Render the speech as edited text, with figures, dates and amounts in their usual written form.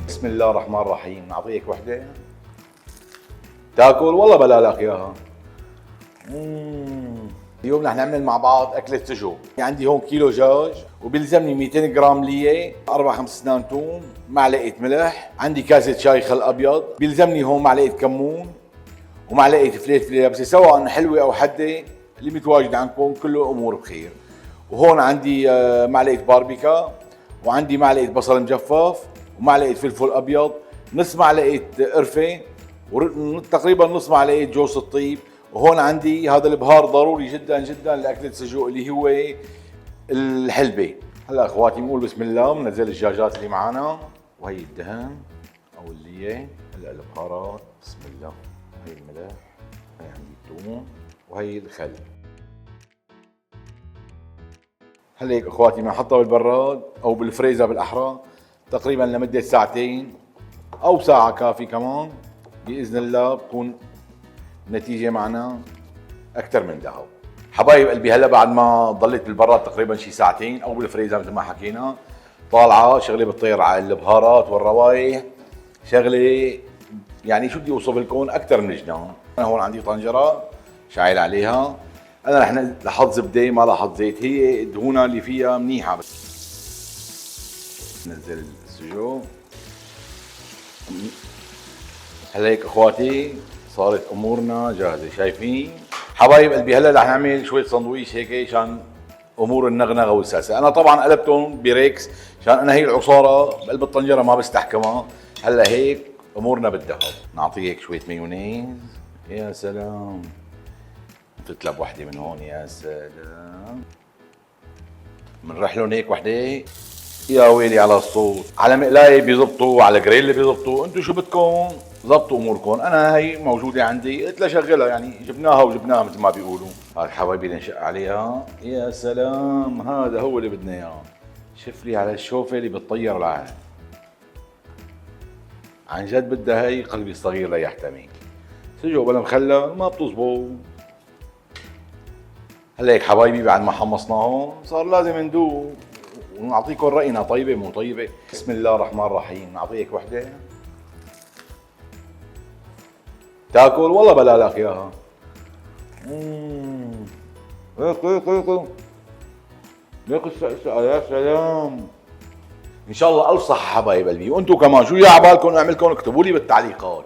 بسم الله الرحمن الرحيم. نعطيك وحده تاكل والله بلا لك اياها. اليوم رح نعمل مع بعض اكله سجق. عندي هون كيلو دجاج وبيلزمني 200 جرام ليه، 4-5 اسنان ثوم، معلقه ملح، عندي كاسه شاي خل ابيض، بيلزمني هون معلقه كمون ومعلقه فلفل يابسه سواء حلوه او حده اللي متواجد عندكم، كله الامور بخير. وهون عندي معلقه باربيكا، وعندي معلقه بصل مجفف، ومعلقه فلفل ابيض، نص معلقه قرفه، وتقريبا نص معلقه جوز الطيب. وهون عندي هذا البهار ضروري جدا جدا لاكله السجق اللي هو الحلبه. هلا اخواتي بنقول بسم الله، بننزل الدجاجات اللي معنا، وهي الدهن او الليه. هلا البهارات بسم الله، هي الملح، هي عندي الثوم، وهي الخل. هلا هيك اخواتي بنحطها بالبراد او بالفريزر بالاحرى تقريبا لمده ساعتين او ساعه كافي كمان، باذن الله بكون النتيجه معنا اكثر من ذهب. حبايب قلبي هلا بعد ما ضليت بالبراد تقريبا شي ساعتين او بالفريزر مثل ما حكينا، طالعه شغله بتطير على البهارات والروايح، شغله يعني شو بدي اوصف لكم اكثر من جنان. انا هون عندي طنجره شايل عليها، انا رح لاحط زبده ما لاحط زيت، هي دهونها اللي فيها منيحه. بس ننزل السجق. هلا هيك اخواتي صارت امورنا جاهزه، شايفين حبايب قلبي. هلا رح نعمل شويه سندويش هيك عشان امور النغنغه والساسه. انا طبعا قلبتهم بريكس عشان انا هي العصاره بقلب الطنجره ما بستحكمها. هلا هيك امورنا بالذهب. نعطيه هيك شويه مايونيز، يا سلام، تطلب وحده من هون، يا سلام. بنرح لهم هيك وحده، يا ويلي على الصوت. على مقلايه بيزبطوا، على جريل بيزبطوا، انتم شو بدكم ظبطوا اموركم. انا هي موجوده عندي قلت لشغلها، يعني جبناها وجبناها مثل ما بيقولوا. هاي حبايبي نشق عليها، يا سلام، هذا هو اللي بدنا اياه. شوف لي على الشوفه اللي بتطير العين، عن جد بدها هي قلبي الصغير ليحتمي. سجق بلا مخلل ما بتزبط. هلا هيك حبايبي بعد ما حمصناهم صار لازم ندوق ونعطيكم رأينا، طيبة مو طيبة. بسم الله الرحمن الرحيم. نعطيك وحدة تاكل والله بلا لك اياها. ليك السقسقة، يا سلام. ان شاء الله الف صحة حبايب قلبي، وانتم كمان شو جاي عبالكم اعملكم اكتبوا لي بالتعليقات.